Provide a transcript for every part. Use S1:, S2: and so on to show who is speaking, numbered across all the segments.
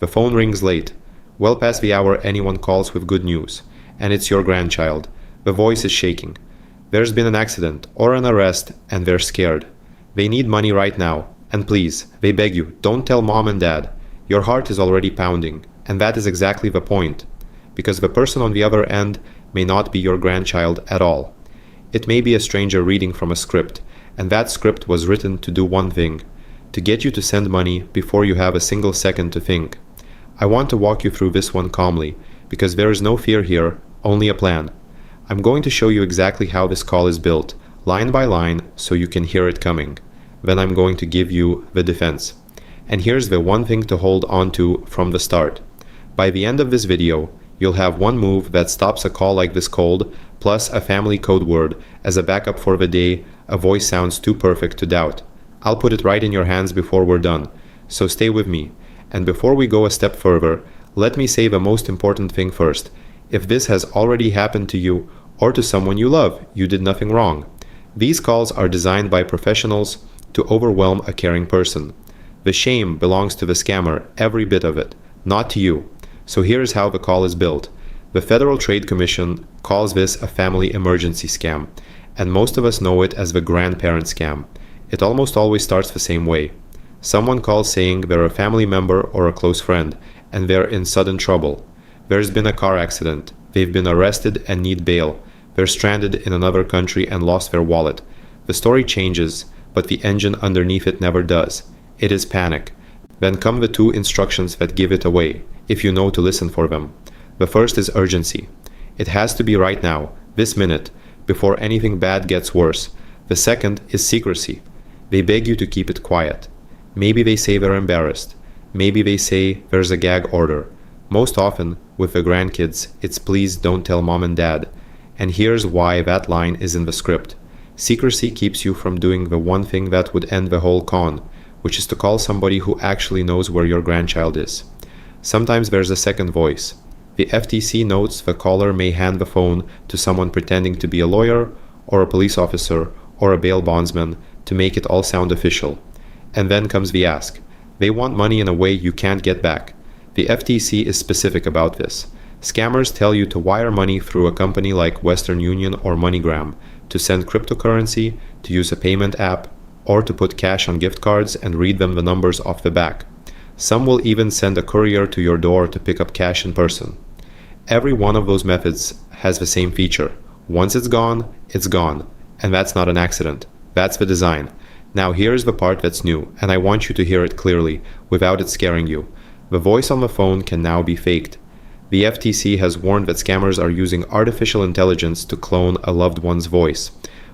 S1: The phone rings late, well past the hour anyone calls with good news, and it's your grandchild. The voice is shaking. There's been an accident or an arrest, and they're scared. They need money right now, and please, they beg you, don't tell mom and dad. Your heart is already pounding, and that is exactly the point, because the person on the other end may not be your grandchild at all. It may be a stranger reading from a script, and that script was written to do one thing, to get you to send money before you have a single second to think. I want to walk you through this one calmly, because there is no fear here, only a plan. I'm going to show you exactly how this call is built, line by line, so you can hear it coming. Then I'm going to give you the defense. And here's the one thing to hold on to from the start. By the end of this video, you'll have one move that stops a call like this cold, plus a family code word as a backup for the day a voice sounds too perfect to doubt. I'll put it right in your hands before we're done, so stay with me. And before we go a step further, let me say the most important thing first. If this has already happened to you or to someone you love, you did nothing wrong. These calls are designed by professionals to overwhelm a caring person. The shame belongs to the scammer, every bit of it, not to you. So here's how the call is built. The Federal Trade Commission calls this a family emergency scam, and most of us know it as the grandparent scam. It almost always starts the same way. Someone calls saying they're a family member or a close friend, and they're in sudden trouble. There's been a car accident, they've been arrested and need bail, they're stranded in another country and lost their wallet. The story changes, but the engine underneath it never does. It is panic. Then come the two instructions that give it away, if you know to listen for them. The first is urgency. It has to be right now, this minute, before anything bad gets worse. The second is secrecy. They beg you to keep it quiet. Maybe they say they're embarrassed. Maybe they say there's a gag order. Most often, with the grandkids, it's please don't tell mom and dad. And here's why that line is in the script. Secrecy keeps you from doing the one thing that would end the whole con, which is to call somebody who actually knows where your grandchild is. Sometimes there's a second voice. The FTC notes the caller may hand the phone to someone pretending to be a lawyer or a police officer or a bail bondsman to make it all sound official. And then comes the ask. They want money in a way you can't get back. The FTC is specific about this. Scammers tell you to wire money through a company like Western Union or MoneyGram, to send cryptocurrency, to use a payment app, or to put cash on gift cards and read them the numbers off the back. Some will even send a courier to your door to pick up cash in person. Every one of those methods has the same feature. Once it's gone, and that's not an accident. That's the design. Now here's the part that's new, and I want you to hear it clearly, without it scaring you. The voice on the phone can now be faked. The FTC has warned that scammers are using artificial intelligence to clone a loved one's voice.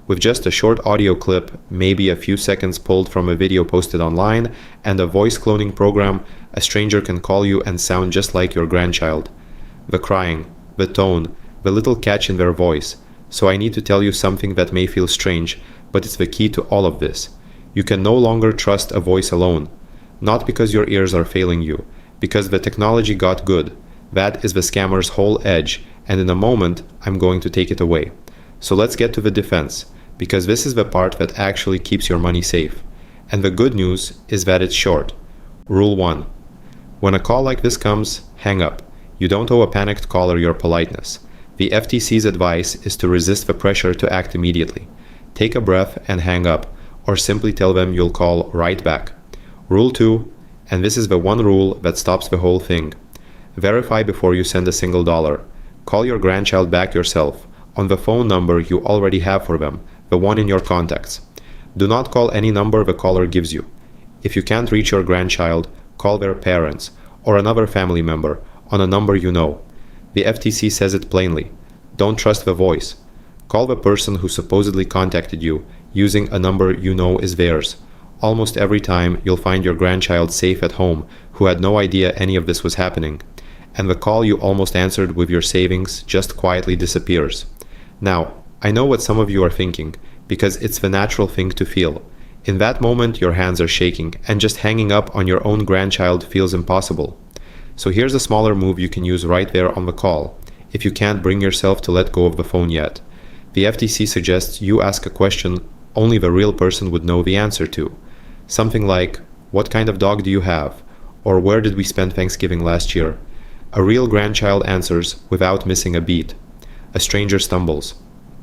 S1: With just a short audio clip, maybe a few seconds pulled from a video posted online, and a voice cloning program, a stranger can call you and sound just like your grandchild. The crying, the tone, the little catch in their voice. So I need to tell you something that may feel strange, but it's the key to all of this. You can no longer trust a voice alone. Not because your ears are failing you, because the technology got good. That is the scammer's whole edge, and in a moment, I'm going to take it away. So let's get to the defense, because this is the part that actually keeps your money safe. And the good news is that it's short. Rule 1. When a call like this comes, hang up. You don't owe a panicked caller your politeness. The FTC's advice is to resist the pressure to act immediately. Take a breath and hang up, or simply tell them you'll call right back. Rule 2, and this is the one rule that stops the whole thing. Verify before you send a single dollar. Call your grandchild back yourself, on the phone number you already have for them, the one in your contacts. Do not call any number the caller gives you. If you can't reach your grandchild, call their parents, or another family member, on a number you know. The FTC says it plainly. Don't trust the voice. Call the person who supposedly contacted you, using a number you know is theirs. Almost every time, you'll find your grandchild safe at home, who had no idea any of this was happening. And the call you almost answered with your savings just quietly disappears. Now, I know what some of you are thinking, because it's the natural thing to feel. In that moment, your hands are shaking, and just hanging up on your own grandchild feels impossible. So here's a smaller move you can use right there on the call, if you can't bring yourself to let go of the phone yet. The FTC suggests you ask a question only the real person would know the answer to. Something like, what kind of dog do you have? Or where did we spend Thanksgiving last year? A real grandchild answers without missing a beat. A stranger stumbles.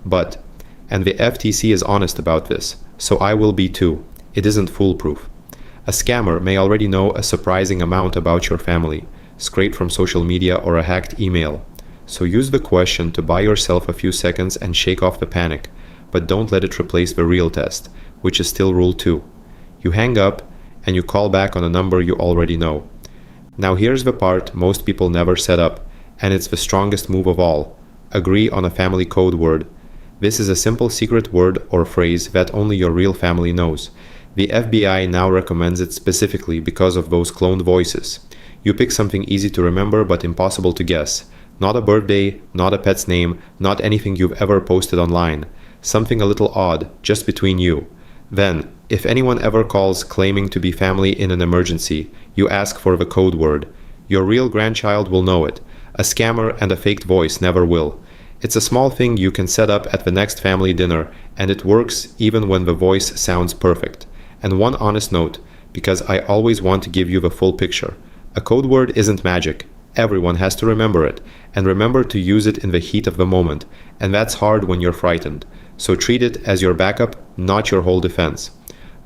S1: But, and the FTC is honest about this, so I will be too. It isn't foolproof. A scammer may already know a surprising amount about your family, scraped from social media or a hacked email. So use the question to buy yourself a few seconds and shake off the panic, but don't let it replace the real test, which is still rule 2. You hang up and you call back on a number you already know. Now here's the part most people never set up, and it's the strongest move of all. Agree on a family code word. This is a simple secret word or phrase that only your real family knows. The FBI now recommends it specifically because of those cloned voices. You pick something easy to remember but impossible to guess. Not a birthday, not a pet's name, not anything you've ever posted online. Something a little odd, just between you. Then, if anyone ever calls claiming to be family in an emergency, you ask for the code word. Your real grandchild will know it. A scammer and a faked voice never will. It's a small thing you can set up at the next family dinner, and it works even when the voice sounds perfect. And one honest note, because I always want to give you the full picture. A code word isn't magic. Everyone has to remember it, and remember to use it in the heat of the moment, and that's hard when you're frightened. So treat it as your backup, not your whole defense.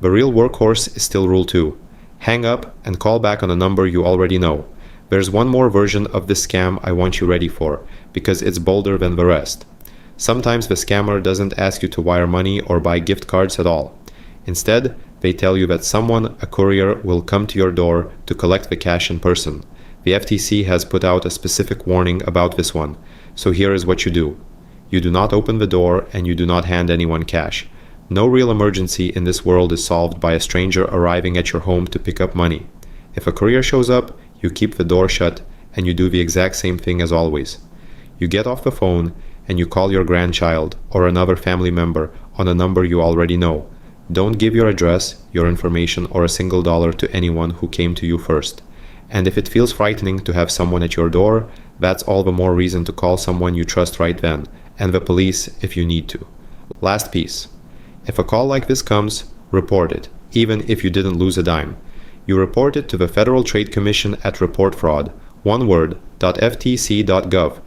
S1: The real workhorse is still rule 2. Hang up and call back on a number you already know. There's one more version of this scam I want you ready for, because it's bolder than the rest. Sometimes the scammer doesn't ask you to wire money or buy gift cards at all. Instead, they tell you that someone, a courier, will come to your door to collect the cash in person. The FTC has put out a specific warning about this one, so here is what you do. You do not open the door and you do not hand anyone cash. No real emergency in this world is solved by a stranger arriving at your home to pick up money. If a courier shows up, you keep the door shut and you do the exact same thing as always. You get off the phone and you call your grandchild or another family member on a number you already know. Don't give your address, your information, or a single dollar to anyone who came to you first. And if it feels frightening to have someone at your door, that's all the more reason to call someone you trust right then, and the police if you need to. Last piece. If a call like this comes, report it, even if you didn't lose a dime. You report it to the Federal Trade Commission at Report Fraud, one word, .ftc.gov.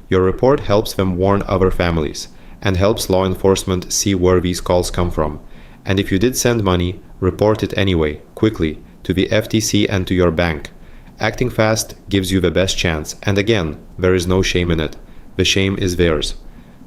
S1: Your report helps them warn other families, and helps law enforcement see where these calls come from. And if you did send money, report it anyway, quickly, to the FTC and to your bank. Acting fast gives you the best chance, and again, there is no shame in it. The shame is theirs.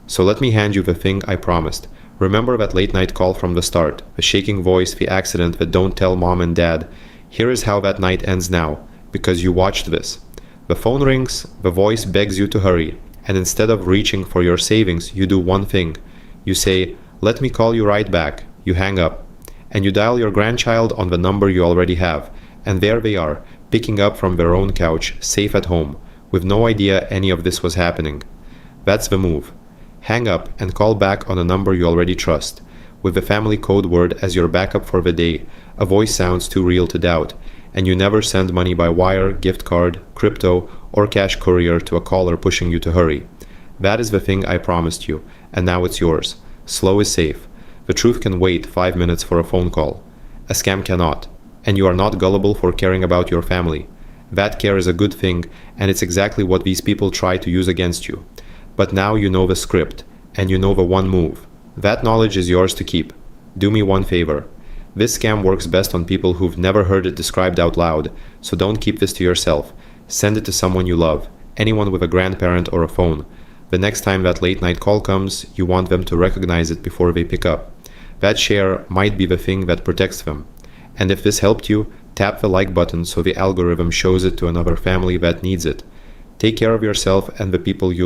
S1: So let me hand you the thing I promised. Remember that late night call from the start, the shaking voice, the accident that don't tell mom and dad. Here is how that night ends now, because you watched this. The phone rings, the voice begs you to hurry, and instead of reaching for your savings, you do one thing. You say, "Let me call you right back." You hang up, and you dial your grandchild on the number you already have, and there they are, picking up from their own couch, safe at home, with no idea any of this was happening. That's the move. Hang up and call back on a number you already trust, with the family code word as your backup for the day. A voice sounds too real to doubt, and you never send money by wire, gift card, crypto, or cash courier to a caller pushing you to hurry. That is the thing I promised you, and now it's yours. Slow is safe. The truth can wait 5 minutes for a phone call. A scam cannot. And you are not gullible for caring about your family. That care is a good thing, and it's exactly what these people try to use against you. But now you know the script, and you know the one move. That knowledge is yours to keep. Do me one favor. This scam works best on people who've never heard it described out loud, so don't keep this to yourself. Send it to someone you love, anyone with a grandparent or a phone. The next time that late night call comes, you want them to recognize it before they pick up. That share might be the thing that protects them. And if this helped you, tap the like button so the algorithm shows it to another family that needs it. Take care of yourself and the people you